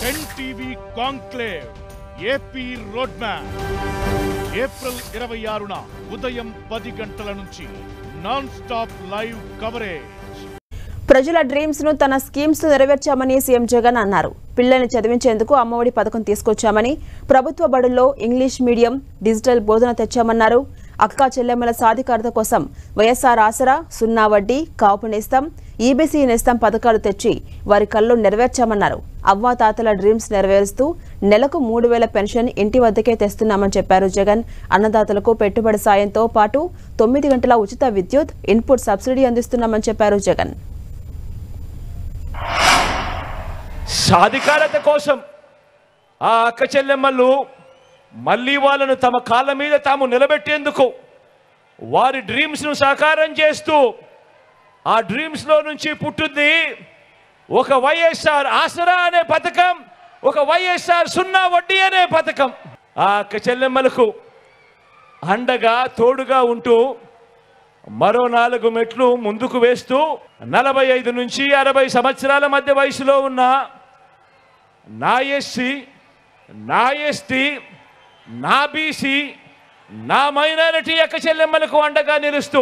NTV conclave AP road map April 26న ఉదయం 10 గంటల నుంచి నాన్ స్టాప్ లైవ్ కవరేజ్. ప్రజల డ్రీమ్స్ ను తన స్కీమ్స్ నెరవేర్చామని సీఎం జగన్ అన్నారు. పిల్లల్ని చదివించేందుకు అమ్మఒడి పథకం తీసుకొచ్చామని, ప్రభుత్వ బడుల్లో ఇంగ్లీష్ మీడియం, డిజిటల్ బోధన తెచ్చామన్నారు. అక్కా చెల్లెమ్మల సాధికారత కోసం వైఎస్ఆర్ ఆసరా, సున్నా వడ్డీ, కాపు నేస్తం, ఈబీసీ నేస్తం పథకాలు తెచ్చి వారి కళ్ళు నెరవేర్చామన్నారు. అవ్వాతాతల డ్రీమ్స్ నెరవేరుస్తూ నెలకు 3000 పెన్షన్ ఇంటి వద్దకే తెస్తున్నామని చెప్పారు జగన్. అన్నదాతలకు పెట్టుబడి సాయంతో పాటు 9 గంటల ఉచిత విద్యుత్, ఇన్పుట్ సబ్సిడీ అందిస్తున్నామని చెప్పారు జగన్. సాధికారత కోసం ఆ అక్క చెల్లెమ్మలు మళ్ళీ వాళ్ళను తమ కాళ్ళ మీద తాము నిలబెట్టేందుకు వారి డ్రీమ్స్ను సాకారం చేస్తూ ఆ డ్రీమ్స్లో నుంచి పుట్టింది ఒక వైఎస్ఆర్ ఆసరా అనే పథకం, ఒక వైఎస్ఆర్ సున్నా వడ్డీ అనే పథకం. ఆ అక్క చెల్లెమ్మలకు అండగా తోడుగా ఉంటూ మరో 4 మెట్లు ముందుకు వేస్తూ 45 నుంచి 60 సంవత్సరాల మధ్య వయసులో ఉన్న నా ఎస్సీ, నా ఎస్టీ, నా బీసీ, నా మైనారిటీ అక్క చెల్లెమ్మలకు అండగా నిలుస్తూ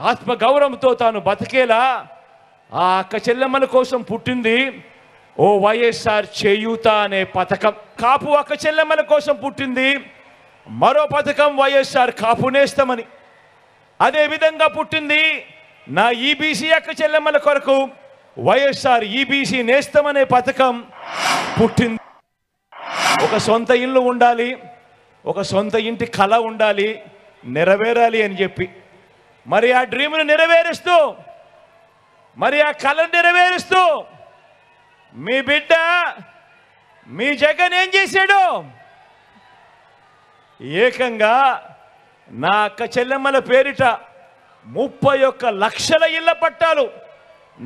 ఆత్మగౌరవంతో తాను బతికేలా ఆ అక్క చెల్లెమ్మల కోసం పుట్టింది ఓ వైఎస్ఆర్ చేయూత అనే పథకం. కాపు అక్క చెల్లెమ్మల కోసం పుట్టింది మరో పథకం వైఎస్ఆర్ కాపు నేస్తమని. అదేవిధంగా పుట్టింది నా ఈబీసీ అక్క చెల్లెమ్మల కొరకు వైఎస్ఆర్ ఈబీసీ నేస్తమనే పథకం పుట్టింది. ఒక సొంత ఇల్లు ఉండాలి, ఒక సొంత ఇంటి కళ ఉండాలి, నెరవేరాలి అని చెప్పి మరి ఆ డ్రీమ్ను నెరవేరుస్తూ, మరి ఆ కళను నెరవేరుస్తూ మీ బిడ్డ మీ జగన్ ఏం చేశాడు? ఏకంగా నా అక్క చెల్లెమ్మల పేరిట 31 లక్షల ఇళ్ల పట్టాలు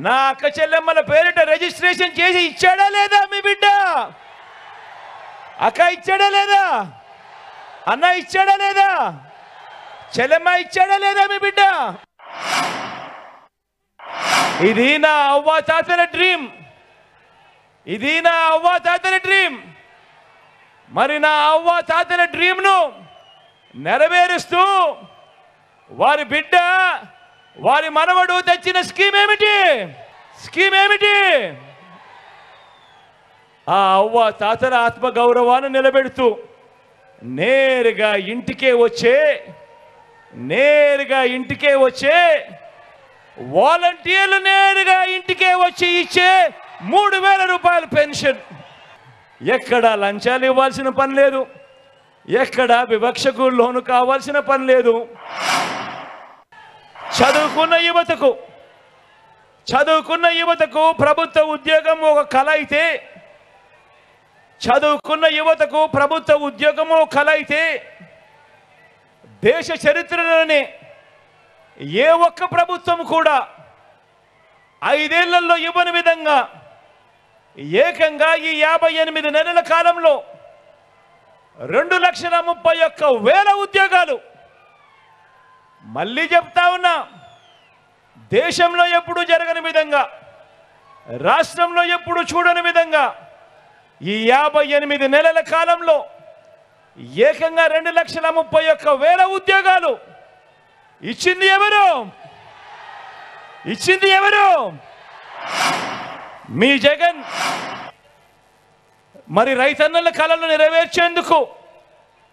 నా అక్క చెల్లెమ్మల పేరిట రిజిస్ట్రేషన్ చేసి ఇచ్చాడా లేదా మీ బిడ్డ? అక్క ఇచ్చాడా లేదా? అన్న ఇచ్చాడా లేదా? చెల్లెమ్మ ఇచ్చాడా లేదా మీ బిడ్డ? ఇది నా అవ్వాతాతల డ్రీమ్, ఇది నా అవ్వాతాతల డ్రీమ్. మరి నా అవ్వాతాతల డ్రీమ్ను నెరవేరుస్తూ వారి బిడ్డ, వారి మనవడు తెచ్చిన స్కీమ్ ఏమిటి? స్కీమ్ ఏమిటి? ఆ అవ్వ తాతల ఆత్మగౌరవాన్ని నిలబెడుతూ నేరుగా ఇంటికే వచ్చే వాలంటీర్లు నేరుగా ఇంటికే వచ్చి ఇచ్చే 3000 రూపాయల పెన్షన్. ఎక్కడా లంచాలు ఇవ్వాల్సిన పని లేదు, ఎక్కడా వివక్షకు లోను కావాల్సిన పని లేదు. చదువుకున్న యువతకు ప్రభుత్వ ఉద్యోగం ఒక కళ అయితే, చదువుకున్న యువతకు ప్రభుత్వ ఉద్యోగం ఒక కళ అయితే దేశ చరిత్రలోనే ఏ ఒక్క ప్రభుత్వం కూడా 5 ఏళ్లలో ఇవ్వని విధంగా ఏకంగా ఈ 58 నెలల కాలంలో 2,31,000 ఉద్యోగాలు. మళ్ళీ చెప్తా ఉన్నా, దేశంలో ఎప్పుడు జరగని విధంగా, రాష్ట్రంలో ఎప్పుడు చూడని విధంగా ఈ 58 నెలల కాలంలో ఏకంగా 2,31,000 ఉద్యోగాలు ఇచ్చింది ఎవరు? ఇచ్చింది ఎవరు? మీ జగన్. మరి రైతన్నల కళను నెరవేర్చేందుకు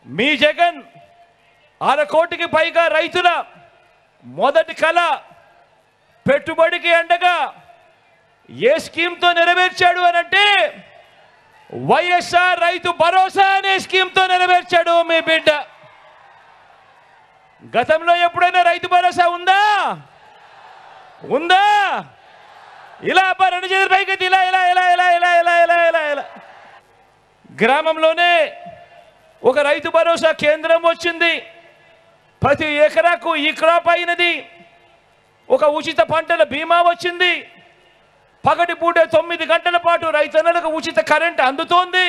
మీ జగన్ 1/2 కోటికి పైగా రైతుల మొదటి కళ పెట్టుబడికి అండగా ఏ స్కీమ్తో నెరవేర్చాడు అనంటే వైఎస్ఆర్ రైతు భరోసా అనే స్కీమ్తో నెరవేర్చాడు మీ బిడ్డ. గతంలో ఎప్పుడైనా రైతు భరోసా ఉందా? ఉందా? ఇలా 2 చేతుల పైకి ఇలా ఇలా ఇలా ఇలా ఇలా ఇలా ఇలా ఇలా ఇలా గ్రామంలోనే ఒక రైతు భరోసా కేంద్రం వచ్చింది. ప్రతి ఎకరాకు ఈ క్రాప్ అయినది. ఒక ఉచిత పంటల బీమా వచ్చింది. పగటి పూట 9 గంటల పాటు రైతన్నలకు ఉచిత కరెంట్ అందుతోంది.